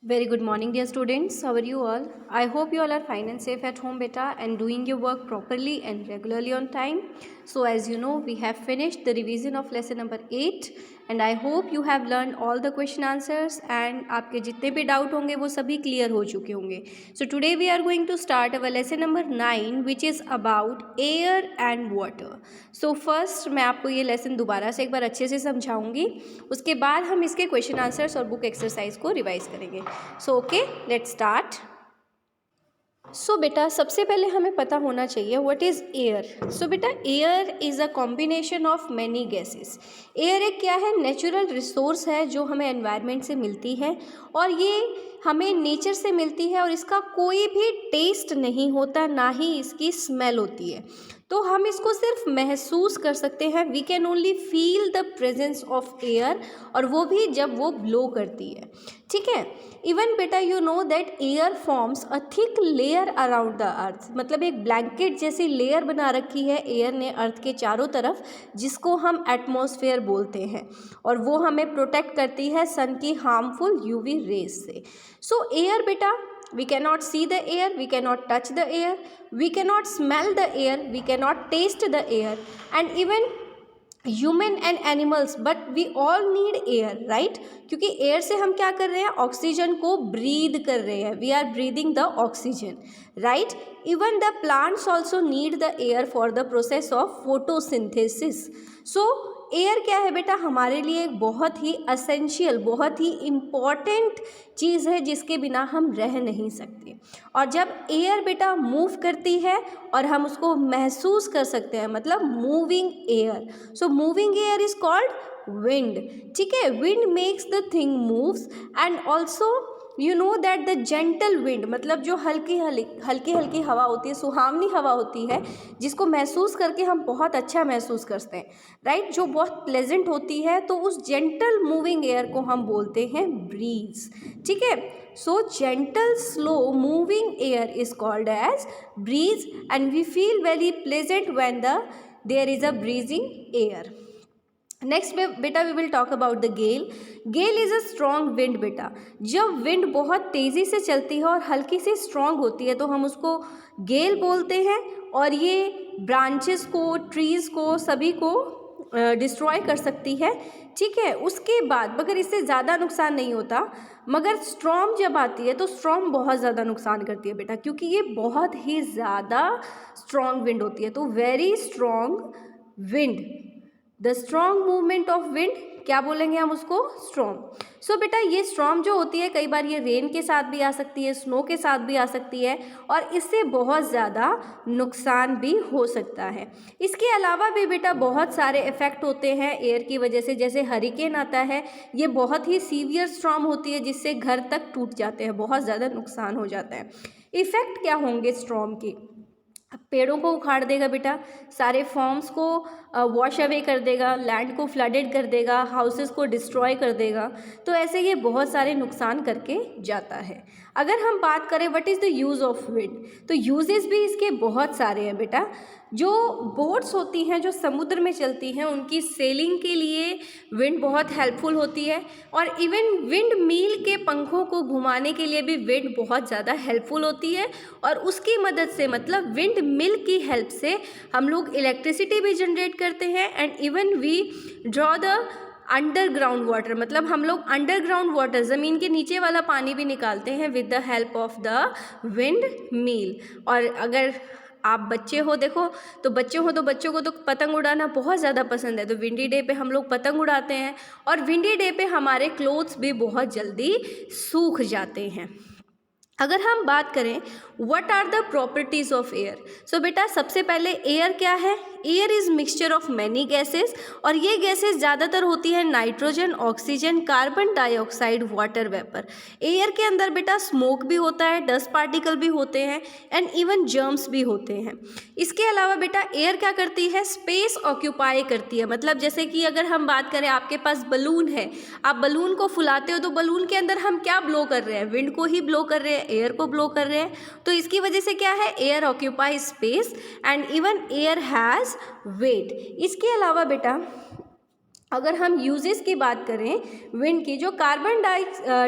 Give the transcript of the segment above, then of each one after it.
Very good morning, dear students. How are you all? I hope you all are fine and safe at home, beta, and doing your work properly and regularly on time. So, as you know, we have finished the revision of lesson number 8, and I hope you have learned all the question answers and आपके जितने भी doubt होंगे वो सभी clear हो चुके होंगे. So today we are going to start our lesson number 9, which is about air and water. So first मैं आपको ये लेसन दोबारा से एक बार अच्छे से समझाऊंगी, उसके बाद हम इसके क्वेश्चन आंसर्स और बुक एक्सरसाइज को रिवाइज करेंगे. So okay, let's start. So बेटा सबसे पहले हमें पता होना चाहिए व्हाट इज़ एयर. सो बेटा air is a combination of many gases. Air एक क्या है, नेचुरल रिसोर्स है जो हमें एनवायरनमेंट से मिलती है और ये हमें नेचर से मिलती है और इसका कोई भी टेस्ट नहीं होता, ना ही इसकी स्मेल होती है. तो हम इसको सिर्फ महसूस कर सकते हैं. We can only feel the presence of air, और वो भी जब वो ब्लो करती है. ठीक है. इवन बेटा you know that air forms a thick layer around the earth. मतलब एक ब्लैंकेट जैसी लेयर बना रखी है एयर ने अर्थ के चारों तरफ, जिसको हम एटमॉस्फेयर बोलते हैं, और वो हमें प्रोटेक्ट करती है सन की हार्मफुल यूवी रेज से. सो एयर बेटा, we cannot see the air, we cannot touch the air, we cannot smell the air, we cannot taste the air, and even human and animals, but we all need air, right. क्योंकि air से हम क्या कर रहे हैं, oxygen को breathe कर रहे हैं. We are breathing the oxygen, right. Even the plants also need the air for the process of photosynthesis. So air क्या है बेटा, हमारे लिए एक बहुत ही असेंशियल, बहुत ही इम्पॉर्टेंट चीज़ है जिसके बिना हम रह नहीं सकते. और जब एयर बेटा मूव करती है और हम उसको महसूस कर सकते हैं, मतलब moving air. So moving air is called wind. ठीक है. Wind makes the thing moves, and also you know that the gentle wind, मतलब जो हल्की हल्की हवा होती है, सुहावनी हवा होती है, जिसको महसूस करके हम बहुत अच्छा महसूस करते हैं, राइट. जो बहुत प्लेजेंट होती है, तो उस जेंटल मूविंग एयर को हम बोलते हैं ब्रीज. ठीक है. So gentle slow moving air is called as breeze, and we feel very pleasant when there is a breezing air. Next बेटा we will talk about the gale. Gale is a strong wind बेटा. जब wind बहुत तेज़ी से चलती है और हल्की सी स्ट्रॉन्ग होती है तो हम उसको गेल बोलते हैं, और ये ब्रांचेस को, ट्रीज़ को, सभी को डिस्ट्रॉय कर सकती है. ठीक है. उसके बाद मगर इससे ज़्यादा नुकसान नहीं होता, मगर स्ट्रॉम जब आती है तो स्ट्रॉम बहुत ज़्यादा नुकसान करती है बेटा, क्योंकि ये बहुत ही ज़्यादा स्ट्रॉन्ग विंड होती है. तो very strong wind, the strong movement of wind, क्या बोलेंगे हम उसको, स्ट्रॉम. सो बेटा ये स्ट्रॉम जो होती है, कई बार ये रेन के साथ भी आ सकती है, स्नो के साथ भी आ सकती है, और इससे बहुत ज़्यादा नुकसान भी हो सकता है. इसके अलावा भी बेटा बहुत सारे इफ़ेक्ट होते हैं एयर की वजह से. जैसे हरिकेन आता है, ये बहुत ही सीवियर स्ट्रॉम होती है, जिससे घर तक टूट जाते हैं, बहुत ज़्यादा नुकसान हो जाता है. इफ़ेक्ट क्या होंगे स्ट्रॉम के, पेड़ों को उखाड़ देगा बेटा, सारे फॉर्म्स को वॉश अवे कर देगा, लैंड को फ्लडेड कर देगा, हाउसेस को डिस्ट्रॉय कर देगा. तो ऐसे ये बहुत सारे नुकसान करके जाता है. अगर हम बात करें what is the use of wind, तो यूजेस भी इसके बहुत सारे हैं बेटा. जो बोट्स होती हैं जो समुद्र में चलती हैं, उनकी सेलिंग के लिए विंड बहुत हेल्पफुल होती है, और इवन विंड मील के पंखों को घुमाने के लिए भी विंड बहुत ज़्यादा हेल्पफुल होती है. और उसकी मदद से, मतलब विंड मिल की हेल्प से हम लोग इलेक्ट्रिसिटी भी जनरेट करते हैं, and even we draw the underground water, मतलब हम लोग अंडरग्राउंड वाटर, ज़मीन के नीचे वाला पानी भी निकालते हैं with the help of the windmill. और अगर आप बच्चे हो, देखो तो बच्चों को तो पतंग उड़ाना बहुत ज़्यादा पसंद है, तो विंडी डे पे हम लोग पतंग उड़ाते हैं, और विंडी डे पे हमारे क्लोथ्स भी बहुत जल्दी सूख जाते हैं. अगर हम बात करें what are the properties of air, so बेटा सबसे पहले एयर क्या है. Air is mixture of many gases, और ये गैसेस ज़्यादातर होती है nitrogen, oxygen, carbon dioxide, water vapour. Air के अंदर बेटा स्मोक भी होता है, डस्ट पार्टिकल भी होते हैं, एंड इवन जर्म्स भी होते हैं. इसके अलावा बेटा एयर क्या करती है, स्पेस ऑक्यूपाई करती है. मतलब जैसे कि अगर हम बात करें, आपके पास बलून है, आप बलून को फुलाते हो, तो बलून के अंदर हम क्या ब्लो कर रहे हैं, विंड को ही ब्लो कर रहे हैं, एयर को ब्लो कर रहे हैं. तो इसकी वजह से क्या है, air occupy space, and even air has wait. इसके अलावा बेटा अगर हम यूजेस की बात करें विंड की, जो कार्बन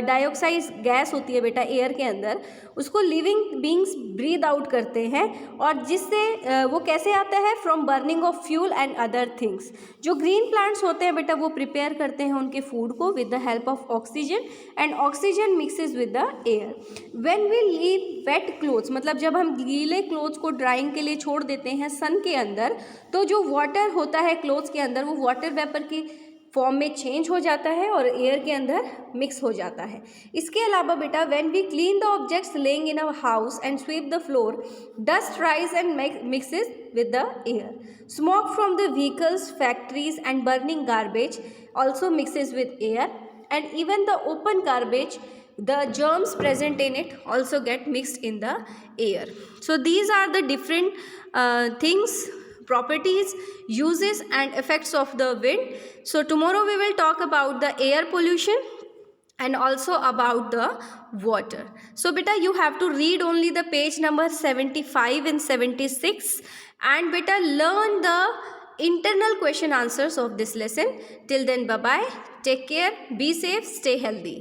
डाइऑक्साइड गैस होती है बेटा एयर के अंदर, उसको लिविंग बींग्स ब्रीद आउट करते हैं, और जिससे वो कैसे आता है, from burning of fuel and other things. जो ग्रीन प्लांट्स होते हैं बेटा वो प्रिपेयर करते हैं उनके फूड को with the help of oxygen, and oxygen mixes with the air. When we leave wet clothes, मतलब जब हम गीले क्लोथ्स को ड्राइंग के लिए छोड़ देते हैं सन के अंदर, तो जो वाटर होता है क्लोथ्स के अंदर वो वाटर वेपर की फॉर्म में चेंज हो जाता है और एयर के अंदर मिक्स हो जाता है। इसके अलावा बेटा when we clean the objects lying in our house and sweep the floor, dust rise and mixes with the air. Smoke from the vehicles, factories and burning garbage also mixes with air, and even the open garbage, the germs present in it also get mixed in the air. So these are the different things, properties, uses and effects of the wind. So tomorrow we will talk about the air pollution and also about the water. So beta you have to read only the page number 75 and 76, and beta learn the internal question answers of this lesson. Till then, bye bye, take care, be safe, stay healthy.